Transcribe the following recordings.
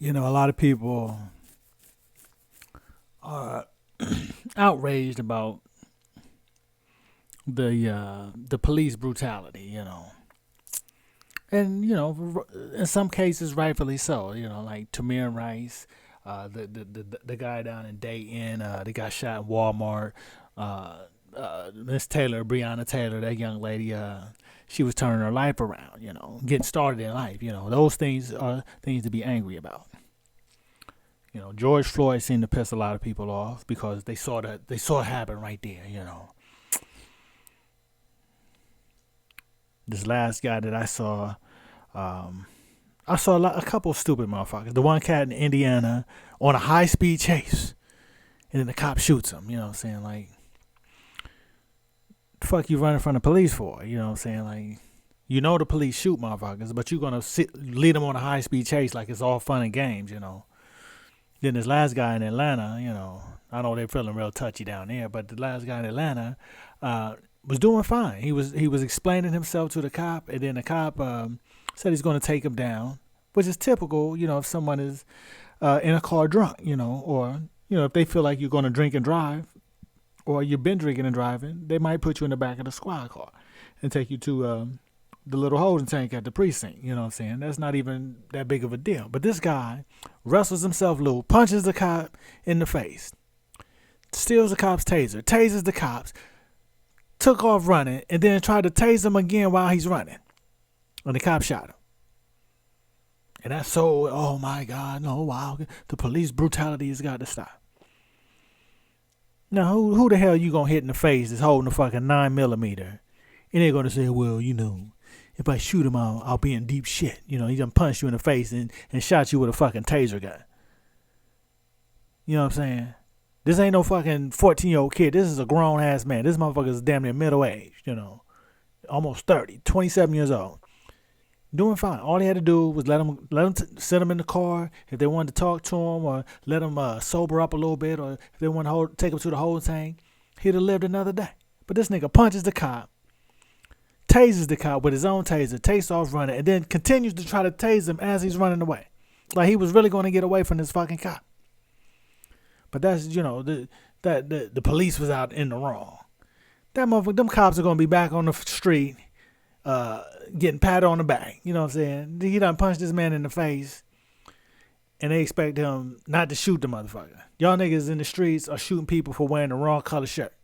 A lot of people are outraged about the police brutality. And in some cases, rightfully so. Like Tamir Rice, the guy down in Dayton, that got shot in Walmart. Miss Taylor, Breonna Taylor, that young lady, she was turning her life around. Getting started in life. Those things are things to be angry about. George Floyd seemed to piss a lot of people off because they saw it happen right there. This last guy that um, I saw a couple of stupid motherfuckers. The one cat in Indiana on a high speed chase, and then the cop shoots him. You know what I'm saying? Like, the fuck you running from the police for? You know what I'm saying? Like, the police shoot motherfuckers, but you gonna lead them on a high speed chase like it's all fun and games. Then this last guy in Atlanta, I know they're feeling real touchy down there, but the last guy in Atlanta was doing fine. He was explaining himself to the cop, and then the cop said he's going to take him down, which is typical. If someone is in a car drunk, or if they feel like you're going to drink and drive, or you've been drinking and driving, they might put you in the back of the squad car and take you to the little holding tank at the precinct. You know what I'm saying? That's not even that big of a deal. But this guy wrestles himself loose, punches the cop in the face, steals the cop's taser, tases the cops, took off running, and then tried to tase him again while he's running. And the cop shot him. And that's so, oh my God, no, wow. The police brutality has got to stop. Now, who the hell you going to hit in the face that's holding a fucking 9mm? And they're going to say, well, if I shoot him, I'll be in deep shit. He done punched you in the face and shot you with a fucking taser gun. You know what I'm saying? This ain't no fucking 14-year-old kid. This is a grown-ass man. This motherfucker is damn near middle-aged, almost 30, 27 years old. Doing fine. All he had to do was let him sit him in the car if they wanted to talk to him, or let him sober up a little bit, or if they wanted to take him to the whole tank. He'd have lived another day. But this nigga punches the cop, tases the cop with his own taser, takes off running, and then continues to try to tase him as he's running away. Like he was really going to get away from this fucking cop. But that's, the police was out in the wrong. That motherfucker, them cops are going to be back on the street getting patted on the back. You know what I'm saying? He done punched this man in the face, and they expect him not to shoot the motherfucker. Y'all niggas in the streets are shooting people for wearing the wrong color shirt.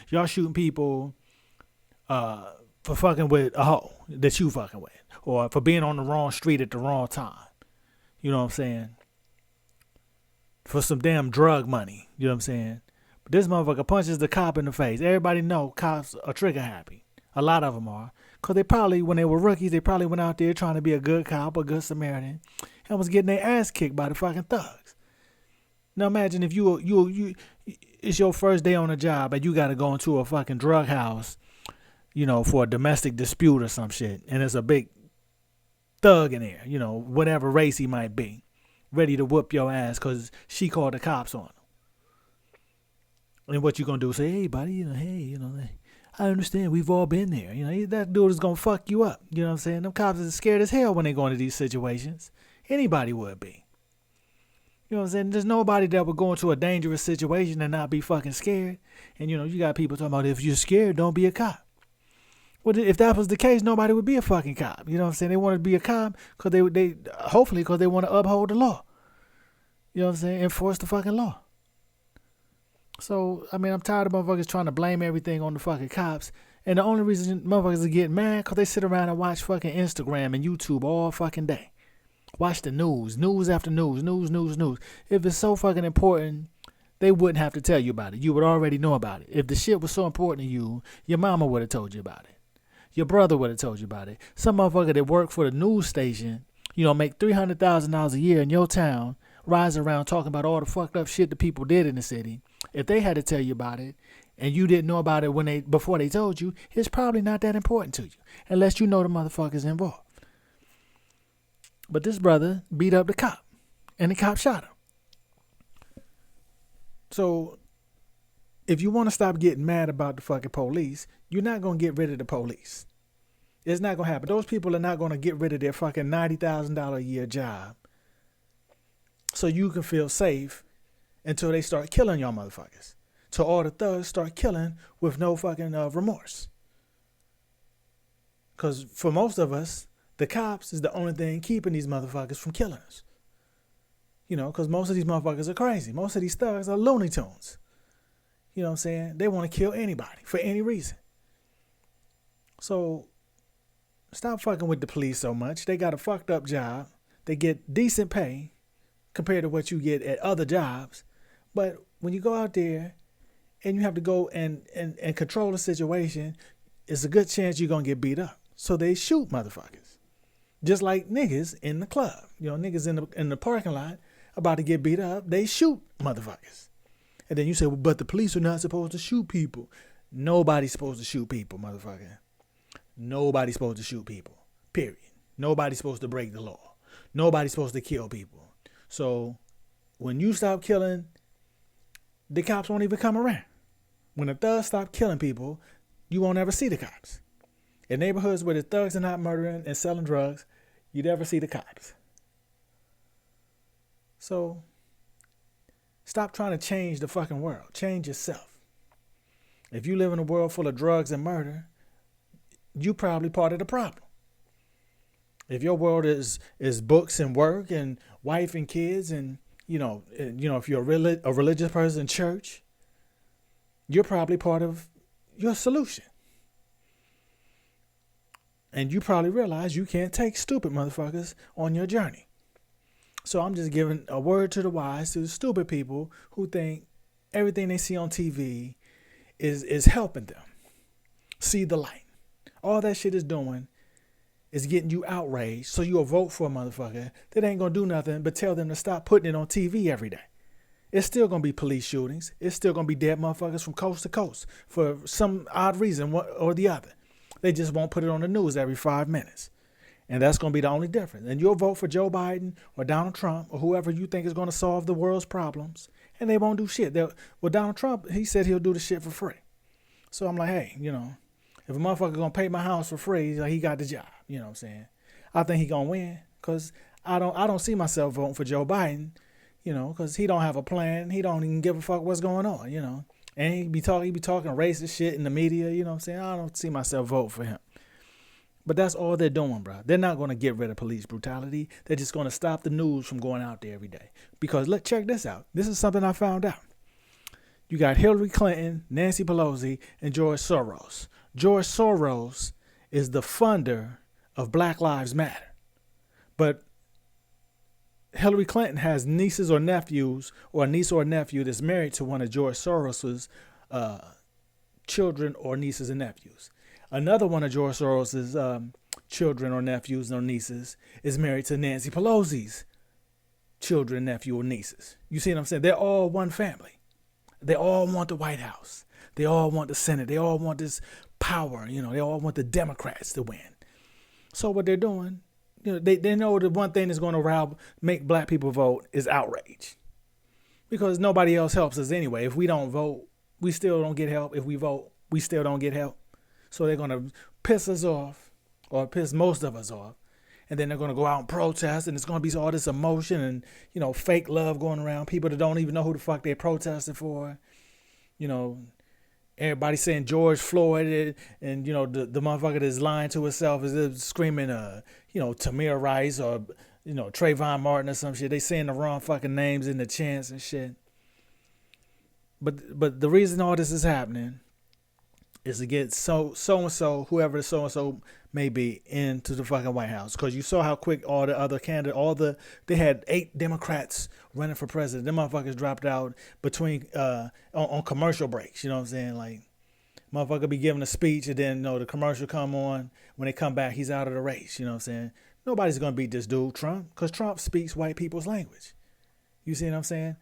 Y'all shooting people for fucking with a hoe that you fucking with, or for being on the wrong street at the wrong time. You know what I'm saying? For some damn drug money. You know what I'm saying? But this motherfucker punches the cop in the face. Everybody know cops are trigger happy. A lot of them are. Because they probably, when they were rookies, they probably went out there trying to be a good cop, a good Samaritan, and was getting their ass kicked by the fucking thugs. Now imagine if you it's your first day on the job and you got to go into a fucking drug house, for a domestic dispute or some shit, and there's a big thug in there, whatever race he might be, ready to whoop your ass because she called the cops on him. And what you gonna do? Say, hey, buddy, I understand. We've all been there. That dude is gonna fuck you up. You know what I'm saying? Them cops are scared as hell when they go into these situations. Anybody would be. You know what I'm saying? There's nobody that would go into a dangerous situation and not be fucking scared. And you got people talking about, if you're scared, don't be a cop. Well, if that was the case, nobody would be a fucking cop. You know what I'm saying? They want to be a cop because they hopefully because they want to uphold the law. You know what I'm saying? Enforce the fucking law. So, I'm tired of motherfuckers trying to blame everything on the fucking cops. And the only reason motherfuckers are getting mad because they sit around and watch fucking Instagram and YouTube all fucking day. Watch the news after news. If it's so fucking important, they wouldn't have to tell you about it. You would already know about it. If the shit was so important to you, your mama would have told you about it. Your brother would have told you about it. Some motherfucker that worked for the news station, make $300,000 a year in your town, rides around talking about all the fucked up shit the people did in the city. If they had to tell you about it and you didn't know about it before they told you, it's probably not that important to you unless you know the motherfuckers involved. But this brother beat up the cop and the cop shot him. So if you want to stop getting mad about the fucking police, you're not going to get rid of the police. It's not going to happen. Those people are not going to get rid of their fucking $90,000 a year job so you can feel safe until they start killing y'all motherfuckers. Till all the thugs start killing with no fucking remorse. Because for most of us, the cops is the only thing keeping these motherfuckers from killing us. You know, because most of these motherfuckers are crazy. Most of these thugs are Looney Tunes. You know what I'm saying? They want to kill anybody for any reason. So stop fucking with the police so much. They got a fucked up job. They get decent pay compared to what you get at other jobs. But when you go out there and you have to go and control the situation, it's a good chance you're going to get beat up. So they shoot motherfuckers. Just like niggas in the club. You know, niggas in the parking lot about to get beat up, they shoot motherfuckers. And then you say, well, but the police are not supposed to shoot people. Nobody's supposed to shoot people, motherfucker. Nobody's supposed to shoot people. Period. Nobody's supposed to break the law. Nobody's supposed to kill people. So when you stop killing, the cops won't even come around. When the thugs stop killing people, you won't ever see the cops. In neighborhoods where the thugs are not murdering and selling drugs, you never see the cops. So stop trying to change the fucking world. Change yourself. If you live in a world full of drugs and murder, you probably part of the problem. If your world is books and work and wife and kids and if you're a religious person in church, you're probably part of your solution. And you probably realize you can't take stupid motherfuckers on your journey. So I'm just giving a word to the wise, to the stupid people who think everything they see on TV is helping them see the light. All that shit is doing is getting you outraged, so you'll vote for a motherfucker that ain't gonna do nothing but tell them to stop putting it on TV every day. It's still gonna be police shootings. It's still gonna be dead motherfuckers from coast to coast for some odd reason or the other. They just won't put it on the news every 5 minutes. And that's going to be the only difference. And you'll vote for Joe Biden or Donald Trump or whoever you think is going to solve the world's problems. And they won't do shit. Well, Donald Trump, he said he'll do the shit for free. So I'm like, hey, if a motherfucker going to pay my house for free, he got the job. You know what I'm saying? I think he going to win because I don't see myself voting for Joe Biden, because he don't have a plan. He don't even give a fuck what's going on, And he be talking racist shit in the media, you know what I'm saying? I don't see myself vote for him. But that's all they're doing, bro. They're not going to get rid of police brutality. They're just going to stop the news from going out there every day. Because check this out. This is something I found out. You got Hillary Clinton, Nancy Pelosi, and George Soros. George Soros is the funder of Black Lives Matter. But Hillary Clinton has nieces or nephews, or a niece or a nephew that's married to one of George Soros's children or nieces and nephews. Another one of George Soros's children or nephews or nieces is married to Nancy Pelosi's children, nephew, or nieces. You see what I'm saying? They're all one family. They all want the White House. They all want the Senate. They all want this power. They all want the Democrats to win. So what they're doing, they know the one thing that's going to make black people vote is outrage. Because nobody else helps us anyway. If we don't vote, we still don't get help. If we vote, we still don't get help. So they're going to piss us off, or piss most of us off. And then they're going to go out and protest, and it's going to be all this emotion and, fake love going around. People that don't even know who the fuck they're protesting for. Everybody saying George Floyd, and, the motherfucker that's lying to himself is screaming, Tamir Rice or, Trayvon Martin or some shit. They saying the wrong fucking names in the chants and shit. But the reason all this is happening is to get so-and-so, whoever the so-and-so may be, into the fucking White House. Because you saw how quick all the other candidates, they had 8 Democrats running for president. Them motherfuckers dropped out between, on commercial breaks. You know what I'm saying? Like, motherfucker be giving a speech and then, the commercial come on. When they come back, he's out of the race. You know what I'm saying? Nobody's going to beat this dude, Trump, because Trump speaks white people's language. You see what I'm saying?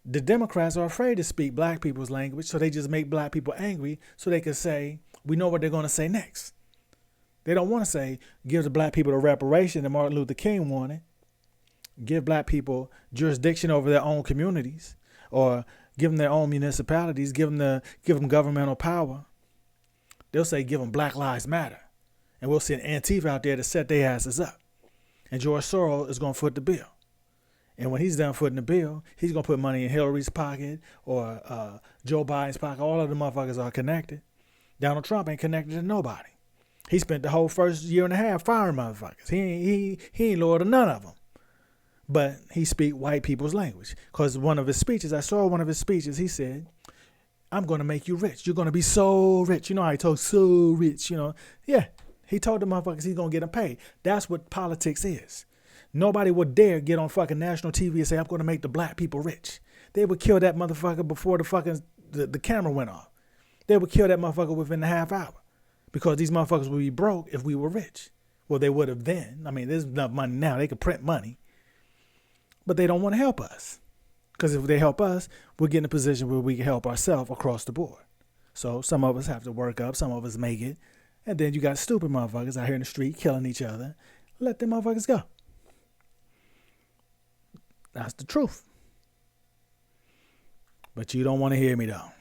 The Democrats are afraid to speak black people's language, so they just make black people angry so they can say, we know what they're going to say next. They don't want to say, give the black people the reparation that Martin Luther King wanted, give black people jurisdiction over their own communities, or give them their own municipalities, give them governmental power. They'll say, give them Black Lives Matter. And we'll send Antifa out there to set their asses up. And George Soros is going to foot the bill. And when he's done footing the bill, he's going to put money in Hillary's pocket or Joe Biden's pocket. All of the motherfuckers are connected. Donald Trump ain't connected to nobody. He spent the whole first year and a half firing motherfuckers. He ain't loyal to none of them. But he speak white people's language. Because one of his speeches, I saw one of his speeches, he said, I'm going to make you rich. You're going to be so rich. You know how he told so rich, you know. Yeah, he told the motherfuckers he's going to get them paid. That's what politics is. Nobody would dare get on fucking national TV and say, I'm going to make the black people rich. They would kill that motherfucker before the camera went off. They would kill that motherfucker within a half hour. Because these motherfuckers would be broke if we were rich. Well, they would have then. I mean, there's enough money now. They could print money. But they don't want to help us. Because if they help us, we'll get in a position where we can help ourselves across the board. So some of us have to work up. Some of us make it. And then you got stupid motherfuckers out here in the street killing each other. Let them motherfuckers go. That's the truth. But you don't want to hear me though.